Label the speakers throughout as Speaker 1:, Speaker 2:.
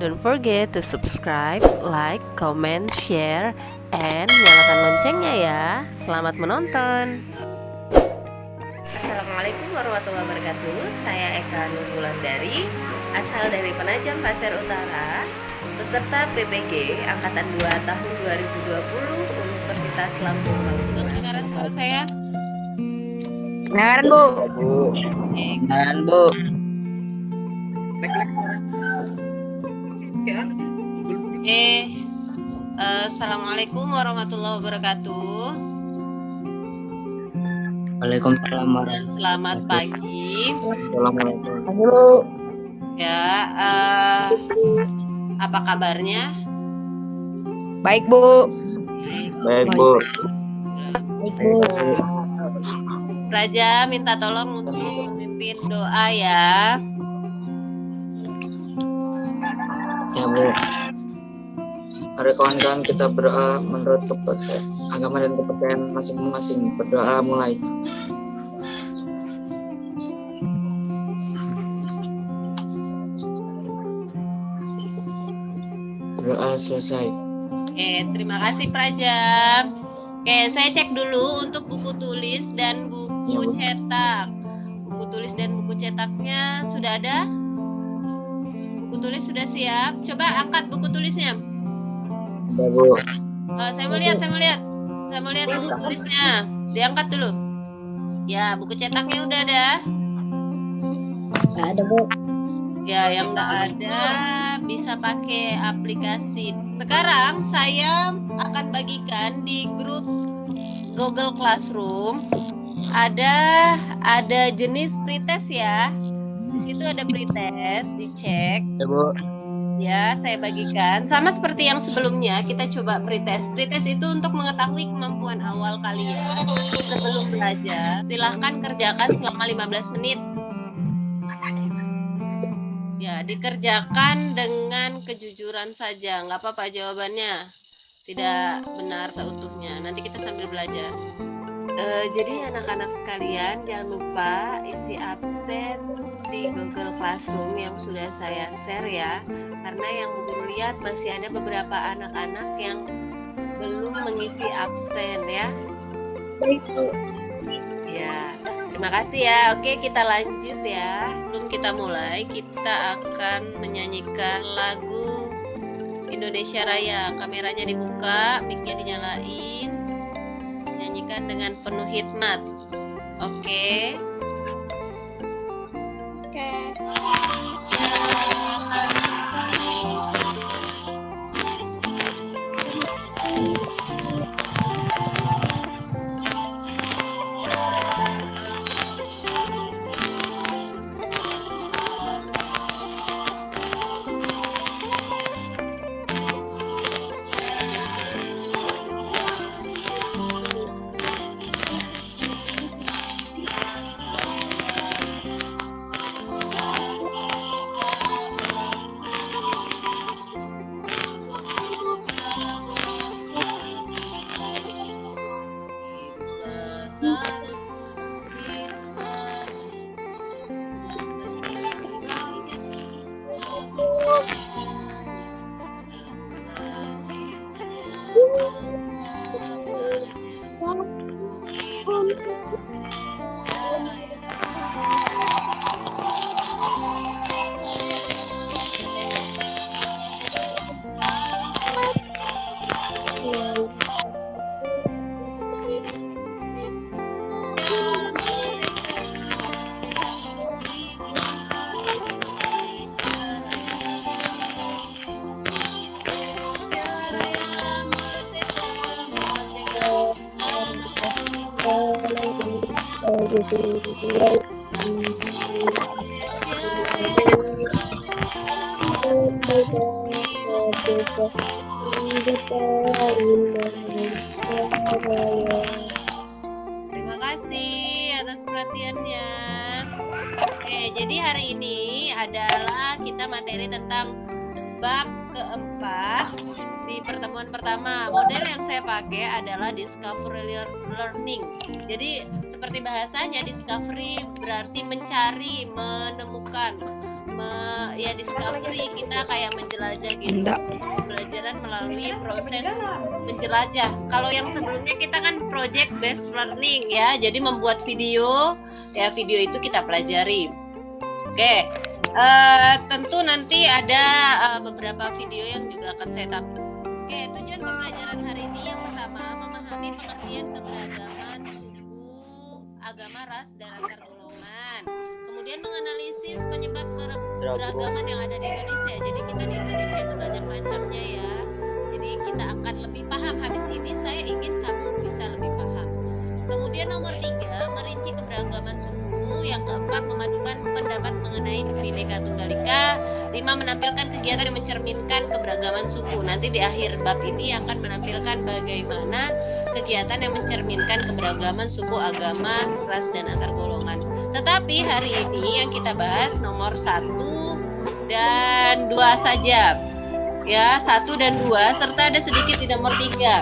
Speaker 1: Don't forget to subscribe, like, comment, share, and nyalakan loncengnya ya. Selamat menonton. Assalamualaikum warahmatullahi wabarakatuh. Saya Eka Nurbulandari, asal dari Penajam Pasir Utara, peserta PPG Angkatan 2 tahun 2020 Universitas Lampung Maluku.
Speaker 2: Kedengaran suara saya?
Speaker 3: Kedengaran, Bu.
Speaker 2: Kedengaran,
Speaker 3: Bu.
Speaker 2: Assalamualaikum warahmatullahi wabarakatuh.
Speaker 3: Waalaikumsalam warahmatullahi
Speaker 2: Selamat pagi.
Speaker 3: wabarakatuh.
Speaker 2: Ya, apa kabarnya?
Speaker 3: Baik, Bu.
Speaker 4: Baik, Bu.
Speaker 2: Raja minta tolong untuk memimpin doa ya.
Speaker 4: Ya, Bu. Mari kawan-kawan kita berdoa menurut agama dan kepercayaan masing-masing. Berdoa mulai. Berdoa selesai.
Speaker 2: Oke, terima kasih Praja. Oke, saya cek dulu untuk buku tulis dan buku cetak. Buku tulis dan buku cetaknya sudah ada? Buku tulis sudah siap. Coba angkat buku tulisnya.
Speaker 4: Ya, Bu.
Speaker 2: Saya mau lihat buku tulisnya. Diangkat dulu. Ya, buku cetaknya udah ada.
Speaker 3: Ada, Bu.
Speaker 2: Ya, yang nggak ada bisa pakai aplikasi. Sekarang saya akan bagikan di grup Google Classroom. Ada jenis pretest ya. Di situ ada pretest, dicek.
Speaker 4: Ya, Bu.
Speaker 2: Ya, saya bagikan. Sama seperti yang sebelumnya, kita coba pretest. Pretest itu untuk mengetahui kemampuan awal kalian sebelum belajar. Silahkan kerjakan selama 15 menit. Ya, dikerjakan dengan kejujuran saja. Nggak apa-apa jawabannya. Tidak benar seutuhnya. Nanti kita sambil belajar. Jadi anak-anak sekalian, jangan lupa isi absen di Google Classroom yang sudah saya share ya. Karena yang guru lihat masih ada beberapa anak-anak yang belum mengisi absen ya.
Speaker 3: Baik, Bu.
Speaker 2: Ya, terima kasih ya. Oke, kita lanjut ya. Sebelum kita mulai, kita akan menyanyikan lagu Indonesia Raya. Kameranya dibuka, mic-nya dinyalain. Nyanyikan dengan penuh hikmat. Oke.
Speaker 3: Oke.
Speaker 2: Terima kasih atas perhatiannya. Oke, jadi hari ini adalah kita materi tentang bab keempat di pertemuan pertama. Model yang saya pakai adalah discovery learning. Jadi seperti bahasanya, discovery berarti mencari, menemukan. ya discovery, kita kayak menjelajah gitu.
Speaker 3: Enggak.
Speaker 2: Pembelajaran melalui proses menjelajah. Kalau yang sebelumnya kita kan project based learning ya, jadi membuat video, ya video itu kita pelajari. Oke, tentu nanti ada beberapa video yang juga akan saya tampilkan. Oke, tujuan pembelajaran hari ini yang pertama, memahami pengertian keberagaman suku, agama, ras, dan antar golongan. Kemudian menganalisis penyebab keberagaman yang ada di Indonesia. Jadi kita di Indonesia itu banyak macamnya ya. Jadi kita akan lebih paham. Habis ini saya ingin kamu bisa lebih paham. Kemudian nomor 3, merinci keberagaman suku. Yang keempat, memadukan pendapat mengenai Bhinneka Tunggal Ika. 5, menampilkan kegiatan yang mencerminkan keberagaman suku. Nanti di akhir bab ini akan menampilkan bagaimana kegiatan yang mencerminkan keberagaman suku, agama, ras, dan antar golongan. Tetapi hari ini yang kita bahas nomor 1 dan 2 saja. Ya, 1 dan 2 serta ada sedikit di nomor 3.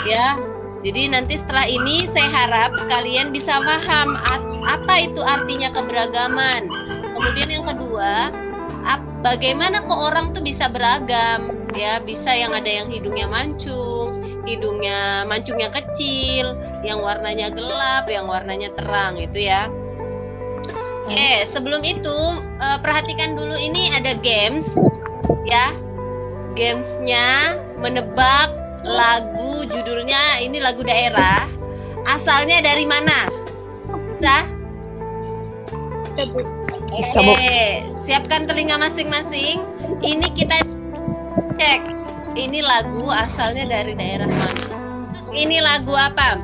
Speaker 2: Ya. Jadi nanti setelah ini saya harap kalian bisa paham apa itu artinya keberagaman. Kemudian yang kedua, bagaimana kok orang tuh bisa beragam, ya, bisa yang ada yang hidungnya mancungnya kecil, yang warnanya gelap, yang warnanya terang, itu ya. Oke, sebelum itu perhatikan dulu ini ada games, ya. Gamesnya menebak lagu, judulnya ini lagu daerah. Asalnya dari mana? Bisa? Oke, siapkan telinga masing-masing. Ini kita cek. Ini lagu asalnya dari daerah mana? Ini lagu apa?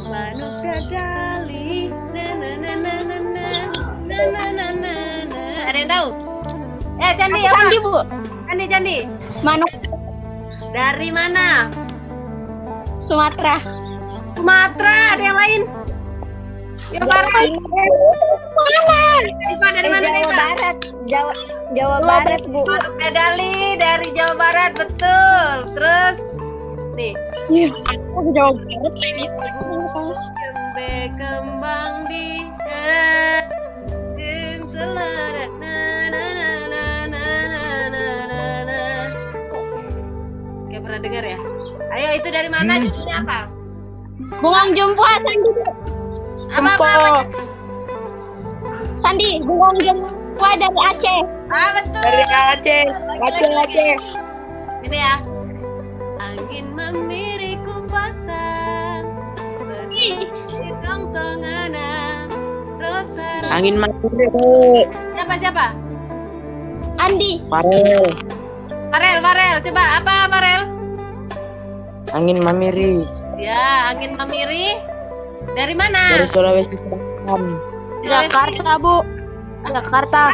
Speaker 2: Manusia Gali. Ada yang tahu? Candi apa?
Speaker 3: Candi, Bu.
Speaker 2: Candi.
Speaker 3: Mana?
Speaker 2: Dari mana?
Speaker 3: Sumatera.
Speaker 2: Sumatera. Ada yang lain? Jawa Barat. Dari mana?
Speaker 3: Jawa Barat. Jawa Barat, Bu.
Speaker 2: Medali dari Jawa Barat, betul. Terus nih.
Speaker 3: Iya, aku Jawa Barat ini.
Speaker 2: Kembe kembang di darat. Kayak pernah dengar ya? Ayo, itu dari mana? Judulnya apa?
Speaker 3: Bungong Jempua, Sandi.
Speaker 2: Apa?
Speaker 3: Sandi, Bungong Jempua dari Aceh.
Speaker 2: Betul.
Speaker 3: Dari Aceh. Aceh.
Speaker 2: Ini ya. Angin memiriku pasang. Di tongtongana. Rosa.
Speaker 3: Angin Mamiri.
Speaker 2: Siapa?
Speaker 3: Andi.
Speaker 4: Farel.
Speaker 2: Farel. Coba apa Farel?
Speaker 4: Angin Mamiri.
Speaker 2: Ya, angin memiri. Dari mana?
Speaker 4: Dari Sulawesi Selatan.
Speaker 3: Jakarta, Bu. Jakarta.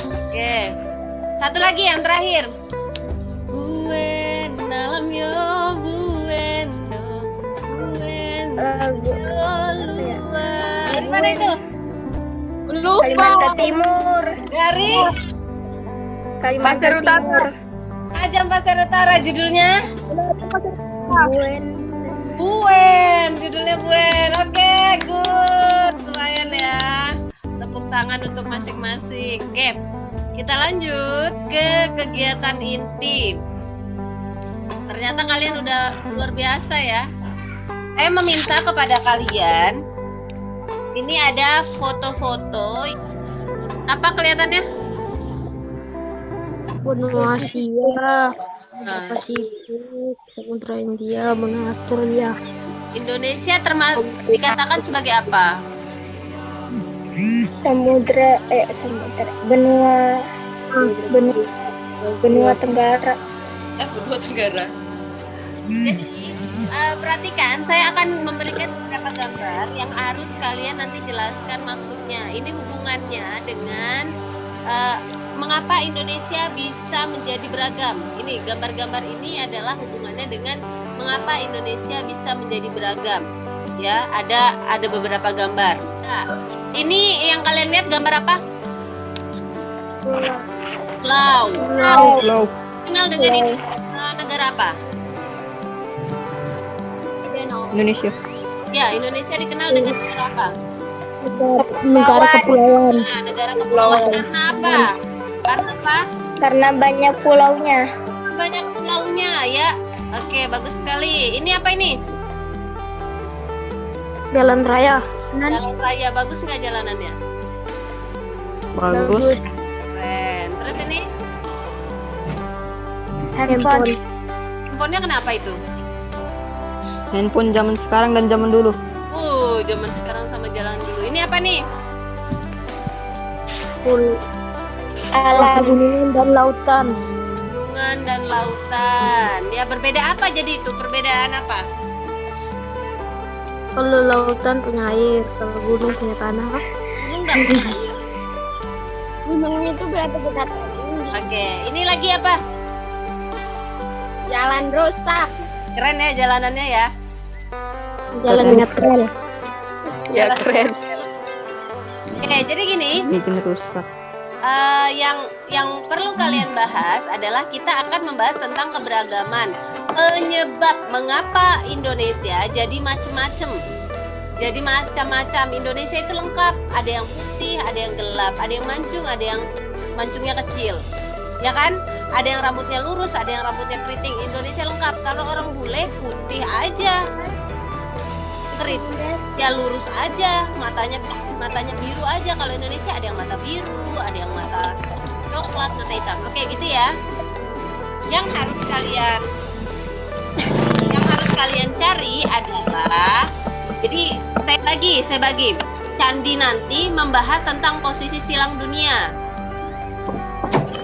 Speaker 2: Oke. Satu lagi yang terakhir. Buen alam yo bueno. Dari mana itu?
Speaker 3: Lupa.
Speaker 1: Kalimantan Timur.
Speaker 2: Dari
Speaker 1: Pasir Utara.
Speaker 2: Ajam Pasir Utara, judulnya
Speaker 1: Buen.
Speaker 2: judulnya Buen. Oke, good. Lumayan ya. Tepuk tangan untuk masing-masing. Oke, kita lanjut ke kegiatan inti. Ternyata kalian udah luar biasa ya. Saya meminta kepada kalian, ini ada foto-foto. Apa kelihatannya?
Speaker 3: Benua Asia,
Speaker 2: Nah,
Speaker 3: Pasifik, Samudra India, benua Australia.
Speaker 2: Indonesia termasuk dikatakan sebagai apa?
Speaker 3: Benua benua Tenggara.
Speaker 2: Benua Tenggara. Jadi perhatikan, saya akan memberikan beberapa gambar yang harus kalian nanti jelaskan maksudnya. Ini hubungannya dengan mengapa Indonesia bisa menjadi beragam. Ini gambar-gambar ini adalah hubungannya dengan mengapa Indonesia bisa menjadi beragam. Ya, ada beberapa gambar. Nah, ini yang kalian lihat gambar apa? Laut. Kenal dengan ini? Negara apa?
Speaker 3: Indonesia.
Speaker 2: Ya, Indonesia dikenal dengan negara apa?
Speaker 3: Negara kepulauan.
Speaker 2: Nah, negara kepulauan. Karena apa? Karena apa?
Speaker 3: Karena banyak pulaunya.
Speaker 2: Banyak pulaunya ya. Oke, bagus sekali. Ini apa ini?
Speaker 3: Jalan raya.
Speaker 2: Jalan raya. Bagus nggak jalanannya?
Speaker 4: Bagus.
Speaker 2: Keren. Terus ini?
Speaker 3: Handphone.
Speaker 2: Handphonenya kenapa itu?
Speaker 4: Handphone zaman sekarang dan zaman dulu.
Speaker 2: Zaman sekarang sama jalan dulu. Ini apa nih?
Speaker 3: Alam gunungan dan lautan.
Speaker 2: Gunungan dan lautan. Ya, berbeda apa jadi itu? Perbedaan apa?
Speaker 3: Kalau lautan punya air, kalau gunung punya tanah.
Speaker 2: Gunung nggak punya air.
Speaker 3: Gunungnya itu berapa dekat?
Speaker 2: Oke, ini lagi apa?
Speaker 3: Jalan rusak.
Speaker 2: Keren ya jalanannya ya.
Speaker 3: Jalannya keren.
Speaker 1: Ya keren.
Speaker 2: Oke, jadi gini,
Speaker 4: Bikin rusak.
Speaker 2: yang perlu kalian bahas adalah kita akan membahas tentang keberagaman. Penyebab mengapa Indonesia jadi macam-macam. Jadi macam-macam. Indonesia itu lengkap. Ada yang putih, ada yang gelap, ada yang mancung, ada yang mancungnya kecil. Ya kan? Ada yang rambutnya lurus, ada yang rambutnya keriting. Indonesia lengkap. Kalau orang bule putih aja. Ya lurus aja, matanya biru aja. Kalau Indonesia ada yang mata biru, ada yang mata coklat, mata hitam. Oke, gitu ya. Yang harus kalian cari adalah, jadi saya bagi. Candi nanti membahas tentang posisi silang dunia.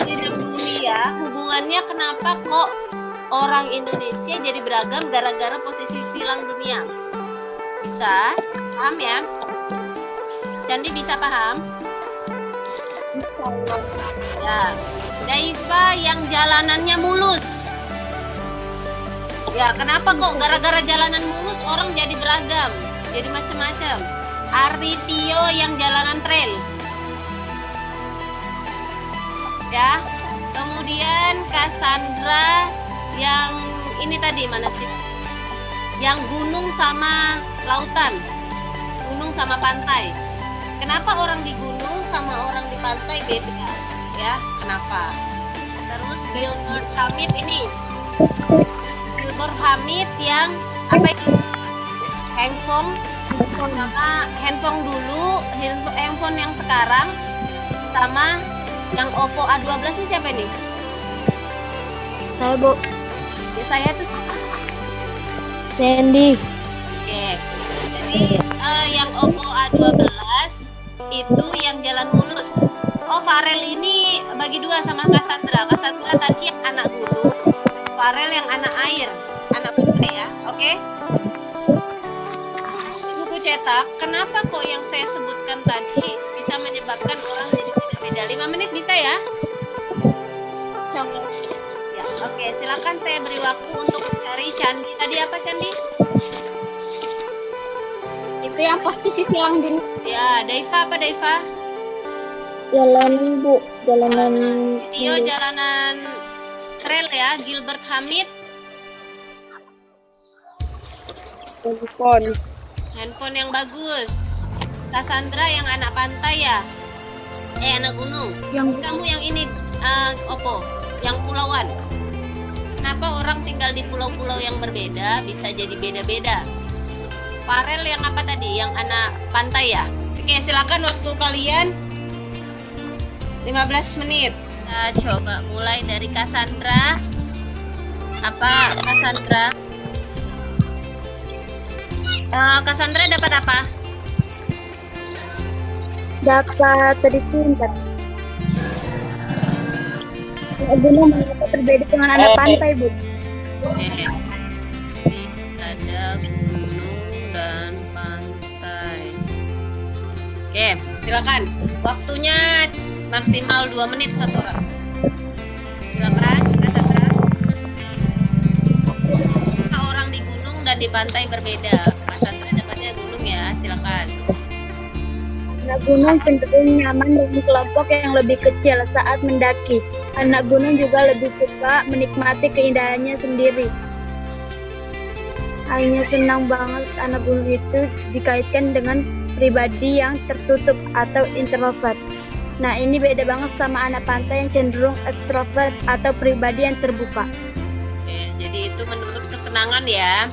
Speaker 2: Silang dunia hubungannya kenapa kok orang Indonesia jadi beragam gara-gara posisi silang dunia. Bisa paham ya? Candi bisa paham? Ya. Daiva yang jalanannya mulus. Ya, kenapa kok gara-gara jalanan mulus orang jadi beragam, jadi macam-macam. Ari Tio yang jalanan trail. Ya. Kemudian Cassandra yang ini tadi mana sih? Yang gunung sama lautan, gunung sama pantai. Kenapa orang di gunung sama orang di pantai beda? Ya, kenapa? Terus Gilbert Hamid ini, Gilbert Hamid yang apa itu? Handphone sama handphone dulu, handphone yang sekarang sama yang Oppo A12 ini siapa nih?
Speaker 3: Saya, Bu.
Speaker 2: Ya, saya tuh
Speaker 3: Sandy.
Speaker 2: Oke, jadi yang Oppo A12 itu yang jalan mulus. Oh, Farel ini bagi dua sama Cassandra. Cassandra tadi yang anak gunung, Farel yang anak air, anak pantai ya. Oke. Buku cetak, kenapa kok yang saya sebutkan tadi bisa menyebabkan orang jadi beda-beda? 5 menit bisa ya? Ya, oke. Silakan saya beri waktu untuk mencari candi. Tadi apa candi?
Speaker 3: Itu yang posisi silang dunia.
Speaker 2: Ya, Daiva apa Daiva?
Speaker 3: Jalanan, Bu. Jalanan.
Speaker 2: Tio jalanan trail ya. Gilbert Hamid handphone yang bagus. Cassandra yang anak pantai ya. Anak gunung. Kamu yang ini Oppo, yang pulauan. Kenapa orang tinggal di pulau-pulau yang berbeda bisa jadi beda-beda? Farel yang apa tadi? Yang anak pantai ya. Oke, silakan waktu kalian 15 menit. Kita coba mulai dari Cassandra. Apa Cassandra? Cassandra dapat apa?
Speaker 3: Dapat tadi cinta. Gunung mengapa berbeda dengan anak pantai, Bu?
Speaker 2: Ada gunung dan pantai. Oke, silakan. Waktunya maksimal 2 menit satu orang. Silakan, Cassandra. Orang di gunung dan di pantai berbeda. Cassandra dapatnya gunung ya, silakan.
Speaker 3: Anak gunung cenderung nyaman dengan kelompok yang lebih kecil saat mendaki. Anak gunung juga lebih suka menikmati keindahannya sendiri. Hanya senang banget anak gunung itu dikaitkan dengan pribadi yang tertutup atau introvert. Nah, ini beda banget sama anak pantai yang cenderung extrovert atau pribadi yang terbuka.
Speaker 2: Oke, jadi itu menurut kesenangan ya.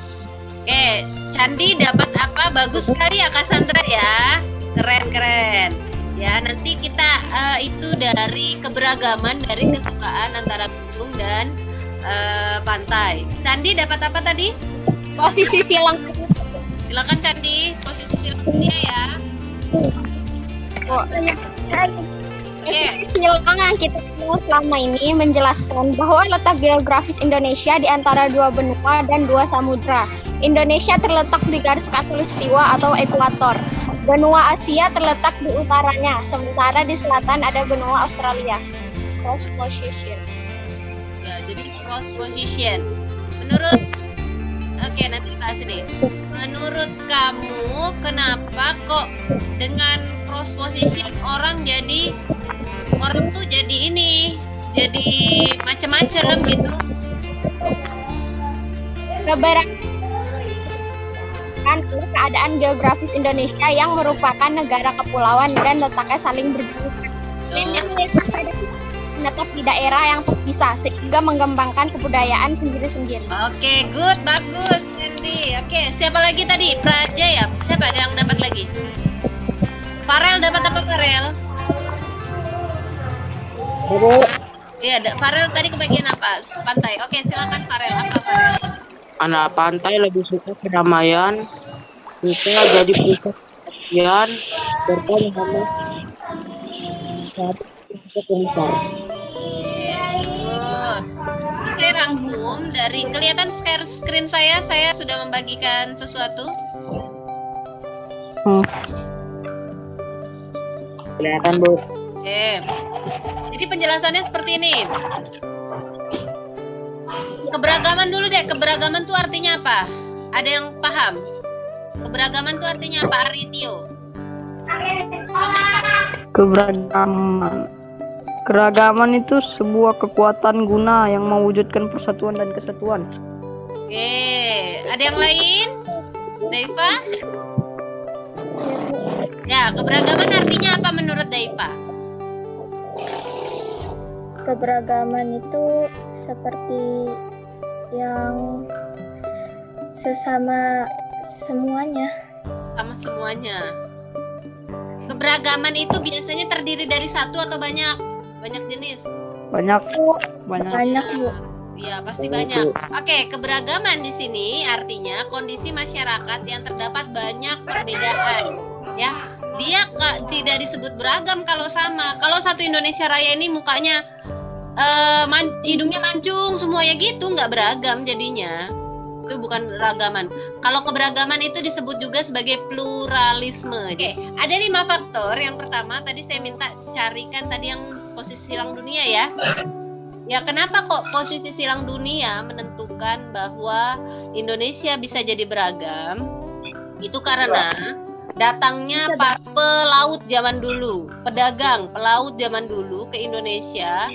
Speaker 2: Oke, Candi dapat apa? Bagus sekali ya Cassandra ya. Keren. Ya, nanti kita itu dari keberagaman, dari kesukaan antara gunung dan pantai. Candi dapat apa tadi?
Speaker 5: Posisi silang.
Speaker 2: Silakan Candi, posisi silang dunia ya.
Speaker 5: Posisi silang yang kita kenal selama ini menjelaskan bahwa letak geografis Indonesia di antara dua benua dan dua samudra. Indonesia terletak di garis khatulistiwa atau ekuator. Benua Asia terletak di utaranya, sementara di selatan ada benua Australia. Cross position.
Speaker 2: Ya, jadi cross position. Menurut Oke, nanti bahas ini. Menurut kamu kenapa kok dengan cross position orang tuh jadi ini, jadi macam-macam gitu?
Speaker 5: Keadaan geografis Indonesia yang merupakan negara kepulauan dan letaknya saling berjauhan. Menetap di daerah yang terpisah sehingga mengembangkan kebudayaan sendiri-sendiri.
Speaker 2: Oke, good, bagus, Sandy. Oke, siapa lagi tadi? Praja ya? Siapa yang dapat lagi? Farel dapat apa, Farel? Iya, Farel tadi kebagian apa? Pantai. Oke, silakan Farel. Apa Farel?
Speaker 6: Anak pantai lebih suka kedamaian, suka jadi pusat perhatian, serta menambah satu besar.
Speaker 2: Good. Oke, rangkum dari kelihatan screen saya sudah membagikan sesuatu.
Speaker 6: Kelihatan, Bu.
Speaker 2: Oke. Jadi penjelasannya seperti ini. Keberagaman dulu deh. Keberagaman tuh artinya apa? Ada yang paham? Keberagaman tuh artinya apa, Aritio?
Speaker 4: Keragaman itu sebuah kekuatan guna yang mewujudkan persatuan dan kesatuan.
Speaker 2: Oke, ada yang lain? Daiva? Ya, keberagaman artinya apa menurut Daiva?
Speaker 7: Keberagaman itu seperti yang sesama semuanya.
Speaker 2: Sama semuanya. Keberagaman itu biasanya terdiri dari satu atau banyak? Banyak jenis?
Speaker 4: Banyak.
Speaker 7: Banyak, Bu.
Speaker 2: Iya, pasti banyak. Oke, keberagaman di sini artinya kondisi masyarakat yang terdapat banyak perbedaan. Ya, dia tidak disebut beragam kalau sama. Kalau satu Indonesia Raya ini mukanya hidungnya mancung semuanya gitu, nggak beragam jadinya. Itu bukan ragaman. Kalau keberagaman itu disebut juga sebagai pluralisme. Oke, ada 5 faktor. Yang pertama tadi saya minta carikan tadi yang posisi silang dunia ya. Ya, kenapa kok posisi silang dunia menentukan bahwa Indonesia bisa jadi beragam? Itu karena datangnya para pelaut zaman dulu, pedagang, pelaut zaman dulu ke Indonesia.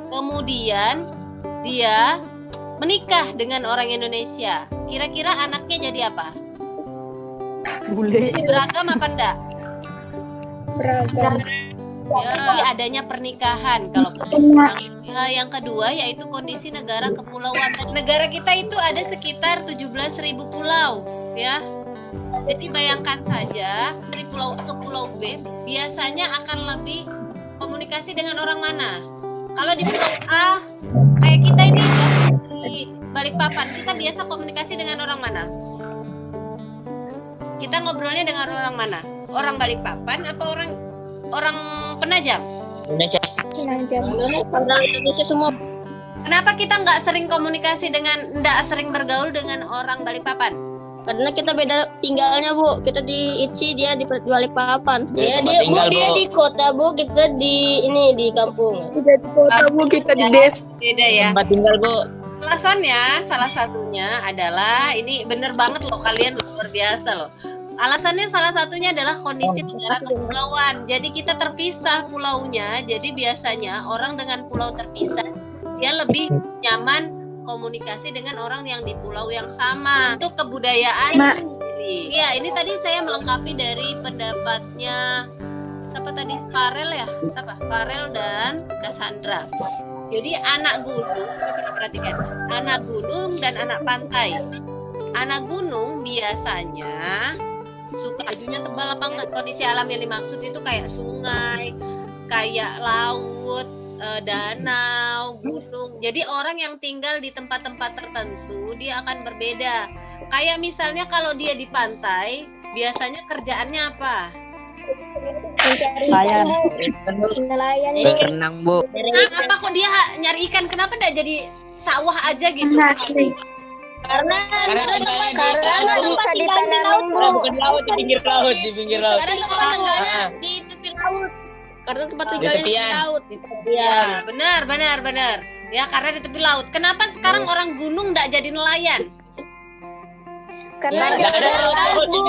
Speaker 2: Kemudian dia menikah dengan orang Indonesia. Kira-kira anaknya jadi apa?
Speaker 4: Bule.
Speaker 2: Jadi beragam apa enggak?
Speaker 7: Beragam.
Speaker 2: Ya, adanya pernikahan. Kalau yang kedua yaitu kondisi negara kepulauan. Negara kita itu ada sekitar 17.000 pulau, ya. Jadi bayangkan saja dari pulau A ke pulau B biasanya akan lebih komunikasi dengan orang mana? Kalau di pulau A kayak kita ini di Balikpapan, kita biasa komunikasi dengan orang mana? Kita ngobrolnya dengan orang mana? Orang Balikpapan apa orang Penajam?
Speaker 6: Indonesia.
Speaker 7: Orang Indonesia semua.
Speaker 2: Kenapa kita nggak sering komunikasi nggak sering bergaul dengan orang Balikpapan?
Speaker 5: Karena kita beda tinggalnya, Bu. Kita di ITSI, dia di Balikpapan.
Speaker 6: Ya, dia
Speaker 5: di kota, Bu. Kita di kampung.
Speaker 4: Kita di kota, Bu, kita di desa.
Speaker 2: Beda ya.
Speaker 6: Tempat tinggal, Bu.
Speaker 2: Alasannya salah satunya adalah ini bener banget loh, kalian luar biasa loh. Alasannya salah satunya adalah kondisi negara kepulauan. Jadi kita terpisah pulaunya. Jadi biasanya orang dengan pulau terpisah dia lebih nyaman berkomunikasi dengan orang yang di pulau yang sama. Itu kebudayaan sendiri. Iya, ini tadi saya melengkapi dari pendapatnya siapa tadi? Farel ya? Siapa? Farel dan Cassandra. Jadi anak gunung, kita perhatikan, anak gunung dan anak pantai. Anak gunung biasanya suka bajunya tebal apa enggak? Kondisi alam yang dimaksud itu kayak sungai, kayak laut, danau, gunung. Jadi orang yang tinggal di tempat-tempat tertentu dia akan berbeda. Kayak misalnya kalau dia di pantai, biasanya kerjaannya apa?
Speaker 4: Saya
Speaker 7: Nelayan
Speaker 6: Berenang, Bu.
Speaker 2: Apa kok dia nyari ikan? Kenapa enggak jadi sawah aja gitu?
Speaker 7: karena bisa ditanamin Bu.
Speaker 6: Bukan laut, di pinggir laut, di pinggir laut.
Speaker 7: Karena tempat tinggalnya di tepi laut. Karena tempat tinggalnya di
Speaker 6: tepian.
Speaker 7: laut.
Speaker 2: Ya, benar. Ya, karena di tepi laut. Kenapa sekarang orang gunung enggak jadi nelayan?
Speaker 7: Karena
Speaker 6: Nggak ada laut, Bu.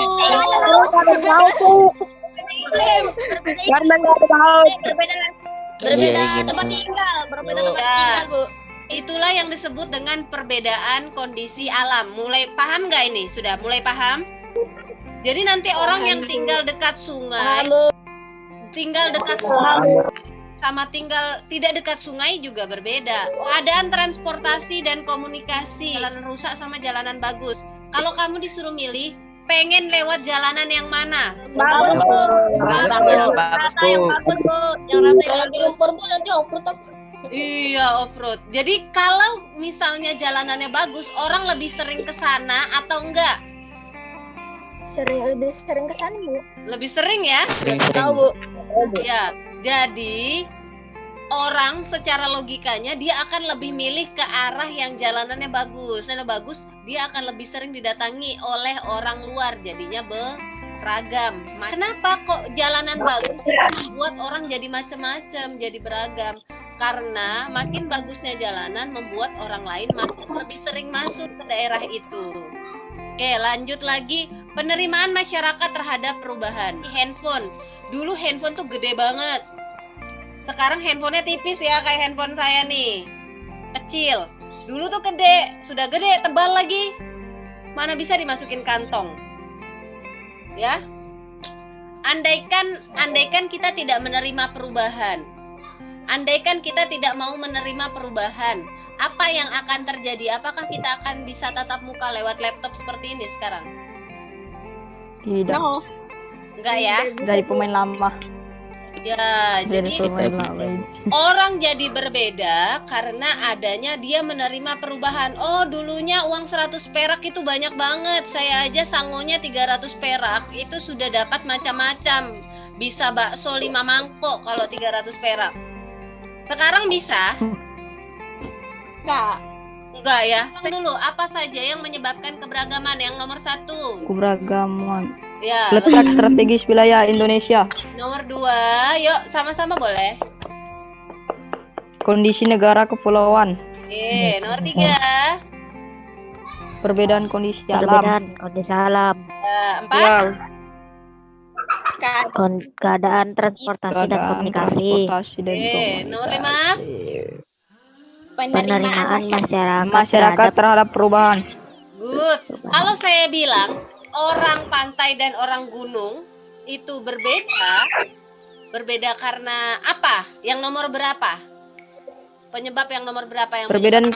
Speaker 7: berbeda tempat tinggal, berbeda tempat tinggal, Bu.
Speaker 2: Itulah yang disebut dengan perbedaan kondisi alam. Mulai paham nggak ini? Sudah mulai paham? Jadi nanti orang yang tinggal dekat sungai, tinggal dekat sungai, sama tinggal tidak dekat sungai juga berbeda. Keadaan transportasi dan komunikasi, jalanan rusak sama jalanan bagus. Kalau kamu disuruh milih, pengen lewat jalanan yang mana?
Speaker 7: Bagus, Bu.
Speaker 6: Bagus, Bu.
Speaker 7: Yang bagus, Bu. Yang rata di lumpur, Bu, nanti off-road.
Speaker 2: Iya, off-road. Jadi kalau misalnya jalanannya bagus, orang lebih sering ke sana atau enggak?
Speaker 7: Lebih sering ke sana, Bu.
Speaker 2: Lebih sering ya?
Speaker 7: Tahu, Bu.
Speaker 2: Ya, jadi orang secara logikanya dia akan lebih milih ke arah yang jalanannya bagus. Jalanannya bagus, dia akan lebih sering didatangi oleh orang luar, jadinya beragam. Kenapa kok jalanan bagus itu membuat orang jadi macam-macam, jadi beragam? Karena makin bagusnya jalanan membuat orang lain makin lebih sering masuk ke daerah itu. Oke, lanjut lagi. Penerimaan masyarakat terhadap perubahan. Handphone. Dulu handphone tuh gede banget. Sekarang handphonenya tipis ya, kayak handphone saya nih. Kecil. Dulu tuh gede, sudah gede, tebal lagi. Mana bisa dimasukin kantong. Ya. Andaikan kita tidak menerima perubahan. Andaikan kita tidak mau menerima perubahan, apa yang akan terjadi? Apakah kita akan bisa tatap muka lewat laptop seperti ini sekarang?
Speaker 4: tidak
Speaker 2: Enggak ya?
Speaker 4: dari pemain lama.
Speaker 2: Ya,
Speaker 4: Dari
Speaker 2: jadi
Speaker 4: pemain lama.
Speaker 2: orang jadi berbeda karena adanya dia menerima perubahan. Oh, dulunya uang 100 perak itu banyak banget. Saya aja sangonya 300 perak, itu sudah dapat macam-macam. Bisa bakso 5 mangkok kalau 300 perak. Sekarang bisa? Enggak ya. Dulu, apa saja yang menyebabkan keberagaman? Yang nomor 1.
Speaker 4: Keberagaman.
Speaker 2: Ya.
Speaker 4: Letak strategis wilayah Indonesia.
Speaker 2: Nomor 2, yuk sama-sama boleh.
Speaker 4: Kondisi negara kepulauan.
Speaker 2: Nomor 3.
Speaker 4: Perbedaan kondisi alam.
Speaker 8: Kondisi alam,
Speaker 2: 4.
Speaker 8: keadaan transportasi dan komunikasi,
Speaker 4: Transportasi dan
Speaker 2: Nomor
Speaker 4: komunikasi.
Speaker 2: 5.
Speaker 8: penerimaan
Speaker 4: Masyarakat terhadap perubahan.
Speaker 2: Good. Kalau saya bilang orang pantai dan orang gunung itu berbeda karena apa? Yang nomor berapa? Penyebab yang nomor berapa yang
Speaker 4: Perbedaan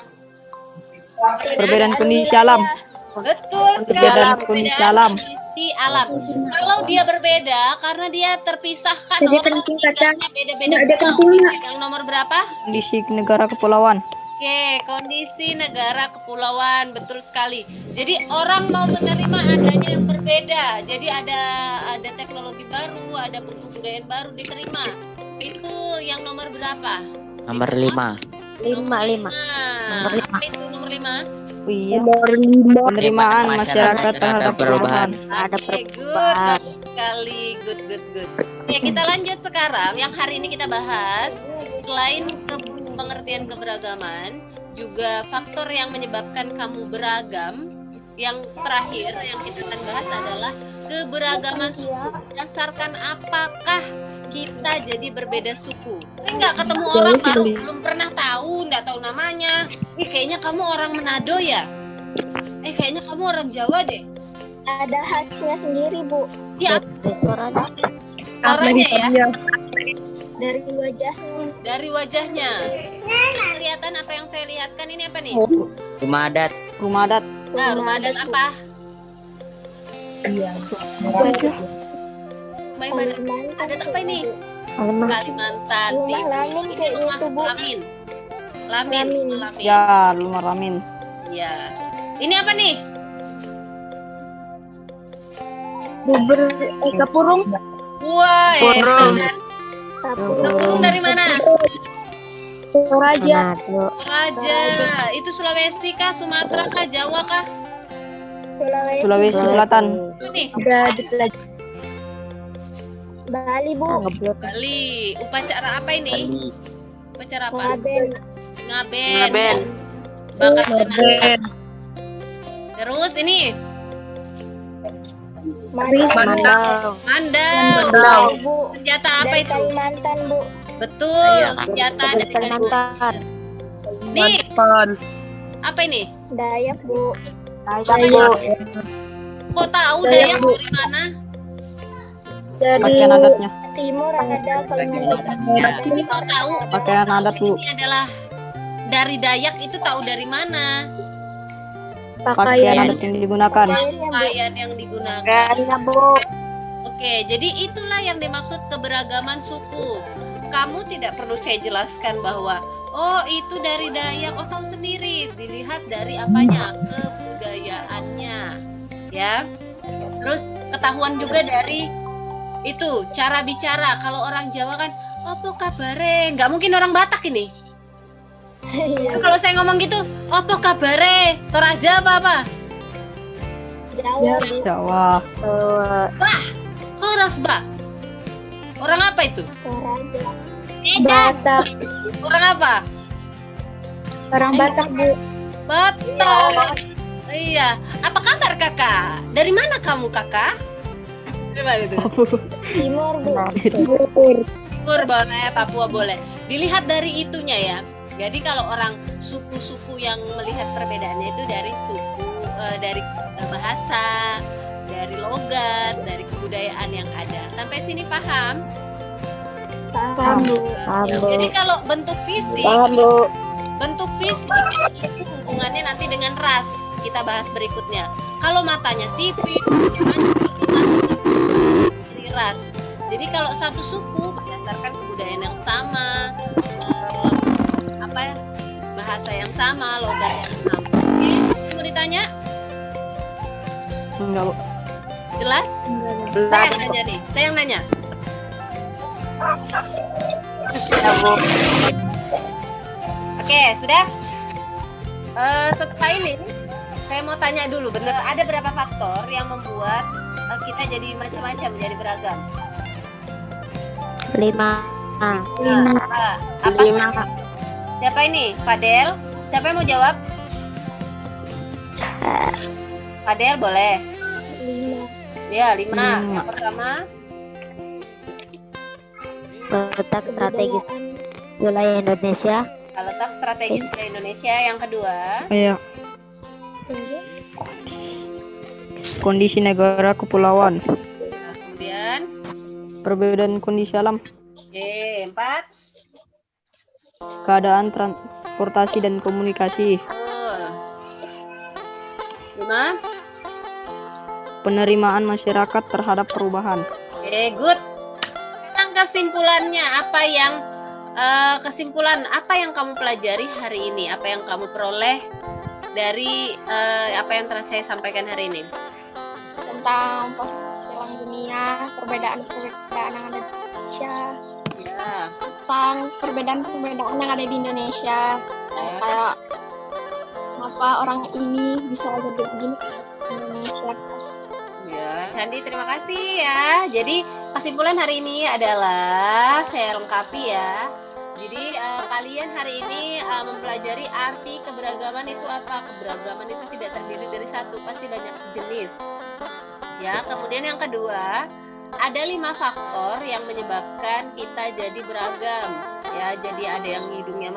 Speaker 4: kondisi alam.
Speaker 2: Betul sekali.
Speaker 4: Perbedaan kondisi alam.
Speaker 2: Kondisi alam. Kalau dia berbeda karena dia terpisahkan orang tinggalnya beda-beda. Yang nomor berapa?
Speaker 4: Kondisi negara kepulauan.
Speaker 2: Oke, kondisi negara kepulauan, betul sekali. Jadi orang mau menerima adanya yang berbeda. Jadi ada teknologi baru, ada kebudayaan baru diterima. Itu yang nomor berapa?
Speaker 6: Nomor 5.
Speaker 8: lima.
Speaker 2: Apa itu nomor 5?
Speaker 4: Iya. Penerimaan masyarakat terhadap perubahan.
Speaker 8: Ada
Speaker 2: Oke, good,
Speaker 8: perubahan.
Speaker 2: bagus sekali, good. Ya, kita lanjut sekarang. Yang hari ini kita bahas selain pengertian keberagaman, juga faktor yang menyebabkan kamu beragam. Yang terakhir yang kita akan bahas adalah keberagaman suku. Berdasarkan apakah kita jadi berbeda suku. Nggak ketemu orang baru belum pernah tahu, nggak tahu namanya. Kayaknya kamu orang Manado ya? Kayaknya kamu orang Jawa deh.
Speaker 5: Ada khasnya sendiri, Bu.
Speaker 2: Ya,
Speaker 8: Suaranya.
Speaker 2: suaranya ya.
Speaker 5: Dari wajah.
Speaker 2: Dari wajahnya. Kelihatan apa yang saya lihatkan ini apa nih?
Speaker 6: Rumah adat.
Speaker 4: Rumah adat.
Speaker 2: Nah, rumah adat apa? Baik, adat apa ini?
Speaker 8: Alemah.
Speaker 2: Kalimantan
Speaker 5: Rumah
Speaker 2: Timur.
Speaker 5: Lamin
Speaker 2: Ini
Speaker 5: kayak
Speaker 2: rumah
Speaker 5: gitu, Bu.
Speaker 2: Lamin. Lamin.
Speaker 5: Lamin.
Speaker 2: Lamin.
Speaker 4: Ya, rumah Ramin.
Speaker 2: Iya. Ini apa nih?
Speaker 3: Bubur kepurung.
Speaker 2: Wah,
Speaker 4: Burung.
Speaker 2: Kepurung dari mana?
Speaker 3: Toraja.
Speaker 8: Manado.
Speaker 2: Toraja. Itu Sulawesi kah? Sumatera kah? Jawa kah?
Speaker 4: Sulawesi Selatan.
Speaker 2: Itu nih,
Speaker 5: Bali, Bu.
Speaker 8: Ngeblok.
Speaker 2: Bali. Upacara apa ini?
Speaker 6: Bali.
Speaker 2: Upacara apa?
Speaker 5: Ngaben.
Speaker 2: Ngaben. Bakat tenaga. Terus ini
Speaker 8: Mandau.
Speaker 2: mandau.
Speaker 5: Bu.
Speaker 2: Senjata apa
Speaker 5: Dari
Speaker 2: itu?
Speaker 5: Kalimantan, Bu.
Speaker 2: Betul, senjata dari
Speaker 8: Kalimantan.
Speaker 2: Nih, apa ini?
Speaker 5: Dayak, Bu.
Speaker 2: Kok tahu Dayak dari mana?
Speaker 3: Dari
Speaker 4: Pakaian adatnya.
Speaker 5: Timur ada Kalimantan.
Speaker 2: Jadi kau tahu
Speaker 4: Pakaian adat, Bu.
Speaker 2: ini adalah dari Dayak itu tahu dari mana?
Speaker 4: Pakaian adat yang digunakan.
Speaker 2: Pakaian yang digunakan.
Speaker 8: Iya, Bu.
Speaker 2: Oke, jadi itulah yang dimaksud keberagaman suku. Kamu tidak perlu saya jelaskan bahwa oh itu dari Dayak, oh tahu sendiri. Dilihat dari apanya? Kebudayaannya. Ya. Terus ketahuan juga dari itu cara bicara. Kalau orang Jawa kan opo kabare? Nggak mungkin orang Batak ini. Kalau saya ngomong gitu, opo kabare? Toraja apa?
Speaker 5: Jawa, Bu.
Speaker 4: Jawa.
Speaker 2: Horasba. Orang apa itu?
Speaker 5: Toraja.
Speaker 3: Batak.
Speaker 2: Orang apa?
Speaker 3: Orang Batak, Bu.
Speaker 2: Batak. Iya. Apa kabar kakak? Dari mana kamu kakak? Dari mana itu?
Speaker 5: Timur, Bu.
Speaker 2: Timur boleh, Papua boleh. Dilihat dari itunya ya. Jadi kalau orang suku-suku yang melihat perbedaannya itu dari suku, dari bahasa, dari logat, dari kebudayaan yang ada. Sampai sini paham?
Speaker 5: Paham, Bu.
Speaker 2: Ya,
Speaker 8: Bu.
Speaker 2: jadi kalau bentuk fisik,
Speaker 8: Bu.
Speaker 2: bentuk fisik itu hubungannya nanti dengan ras. Kita bahas berikutnya. Kalau matanya sipit, jangan itu masuk dari ras. Jadi kalau satu suku berdasarkan kebudayaan yang sama, bahasa yang sama, logat yang sama. Oke, mau ditanya?
Speaker 4: Enggak, Bu.
Speaker 2: Jelas? Saya yang nanya nih. Saya yang nanya. Oke, sudah? Setelah ini, saya mau tanya dulu, bener ada berapa faktor yang membuat kita jadi macam-macam, jadi beragam?
Speaker 8: 5.
Speaker 2: Apa? Siapa ini? Fadel? Siapa yang mau jawab? Fadel boleh.
Speaker 5: 5.
Speaker 2: Ya, 5. Yang pertama,
Speaker 8: Letak strategis wilayah Indonesia.
Speaker 2: letak strategis wilayah Indonesia. Yang kedua,
Speaker 4: Iya. Kondisi negara kepulauan.
Speaker 2: nah, kemudian,
Speaker 4: Perbedaan kondisi alam.
Speaker 2: oke, 4.
Speaker 4: Keadaan transportasi dan komunikasi.
Speaker 2: Betul. 5.
Speaker 4: Penerimaan masyarakat terhadap perubahan.
Speaker 2: Oke, good. Sekarang kesimpulannya apa yang kamu pelajari hari ini? Apa yang kamu peroleh dari apa yang telah saya sampaikan hari ini?
Speaker 5: Tentang silang dunia, perbedaan-perbedaan yang ada di Indonesia,
Speaker 2: Ya,
Speaker 5: tentang perbedaan-perbedaan yang ada di Indonesia, kayak kenapa orang ini bisa jadi begini di Indonesia.
Speaker 2: ya. Candi, terima kasih ya. Jadi kesimpulan hari ini adalah saya lengkapi ya. Jadi kalian hari ini mempelajari arti keberagaman itu apa? Keberagaman itu tidak terdiri dari satu, pasti banyak jenis. Ya, kemudian yang kedua, ada 5 faktor yang menyebabkan kita jadi beragam. Ya, jadi ada yang hidungnya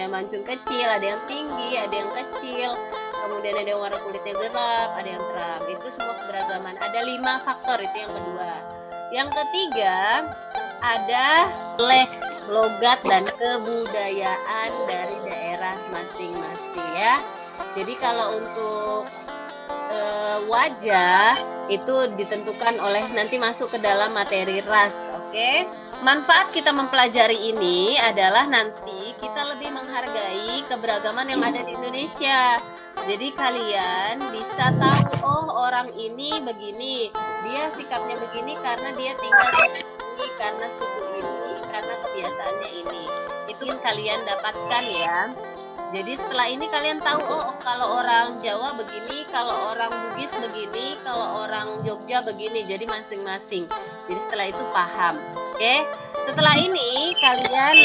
Speaker 2: mancung kecil, ada yang tinggi, ada yang kecil, kemudian ada yang warna kulitnya gelap, ada yang terang. Itu semua keberagaman. Ada 5 faktor, itu yang kedua. Yang ketiga, ada logat dan kebudayaan dari daerah masing-masing ya. Jadi kalau untuk wajah itu ditentukan oleh nanti masuk ke dalam materi ras, oke? Manfaat kita mempelajari ini adalah nanti kita lebih menghargai keberagaman yang ada di Indonesia. Jadi kalian bisa tahu, oh orang ini begini, dia sikapnya begini karena dia tinggal di sini, karena suku ini, karena kebiasaannya ini. Itu yang kalian dapatkan ya. Jadi setelah ini kalian tahu, oh kalau orang Jawa begini, kalau orang Bugis begini, kalau orang Jogja begini. Jadi masing-masing. Jadi setelah itu paham. Oke. Setelah ini kalian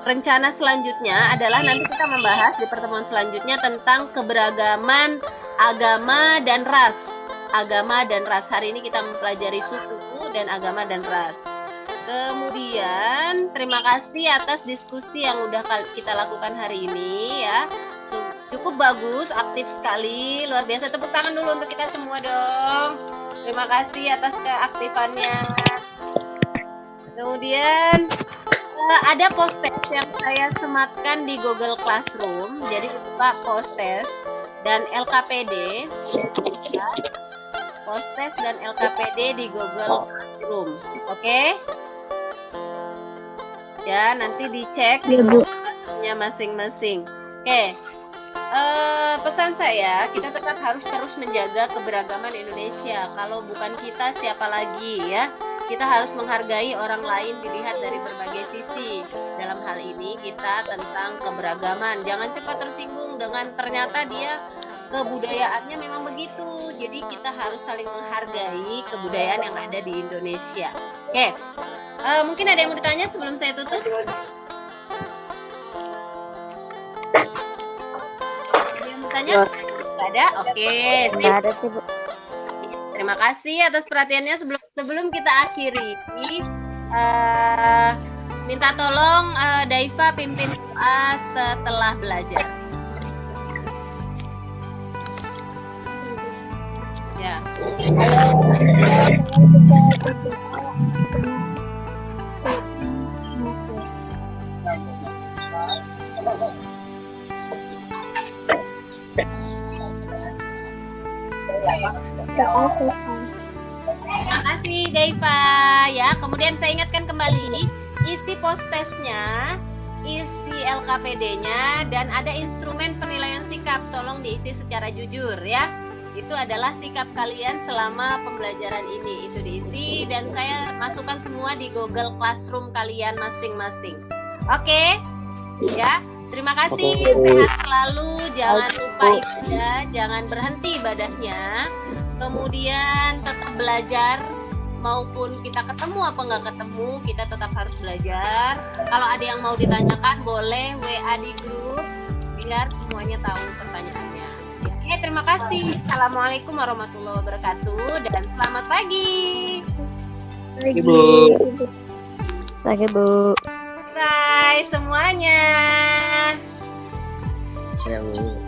Speaker 2: rencana selanjutnya adalah nanti kita membahas di pertemuan selanjutnya tentang keberagaman agama dan ras. Agama dan ras. Hari ini kita mempelajari suku dan agama dan ras. Kemudian terima kasih atas diskusi yang udah kita lakukan hari ini ya. Cukup bagus, aktif sekali, luar biasa. Tepuk tangan dulu untuk kita semua dong. Terima kasih atas keaktifannya. Kemudian ada post-test yang saya sematkan di Google Classroom. Jadi buka post-test dan LKPD. Post-test dan LKPD di Google Classroom. Oke? Ya, nanti dicek di Google Classroom-nya masing-masing. Oke. Pesan saya, kita tetap harus terus menjaga keberagaman Indonesia. Kalau bukan kita, siapa lagi ya? Kita harus menghargai orang lain dilihat dari berbagai sisi. Dalam hal ini kita tentang keberagaman. Jangan cepat tersinggung dengan ternyata dia kebudayaannya memang begitu. Jadi kita harus saling menghargai kebudayaan yang ada di Indonesia. Oke. Mungkin ada yang mau ditanya sebelum saya tutup? Ada yang mau tanya? Tidak ada? Oke.
Speaker 8: Nggak ada sih, Bu.
Speaker 2: Terima kasih atas perhatiannya. Sebelum kita akhiri, minta tolong Daifa pimpin doa setelah belajar. Ya.
Speaker 3: Doa selesai.
Speaker 2: Terima kasih Daifa ya. Kemudian saya ingatkan kembali isi post-testnya, isi LKPD-nya, dan ada instrumen penilaian sikap. Tolong diisi secara jujur ya. Itu adalah sikap kalian selama pembelajaran ini. Itu diisi dan saya masukkan semua di Google Classroom kalian masing-masing. Oke? Ya. Terima kasih. Sehat selalu. Jangan lupa ibadah, jangan berhenti ibadahnya. Kemudian tetap belajar. Maupun kita ketemu apa nggak ketemu, kita tetap harus belajar. Kalau ada yang mau ditanyakan, boleh WA di grup biar semuanya tahu pertanyaannya. Oke, terima kasih. Assalamualaikum warahmatullahi wabarakatuh dan selamat pagi.
Speaker 6: Ibu.
Speaker 8: Oke, Bu.
Speaker 2: Bye semuanya.
Speaker 6: Ya, Bu.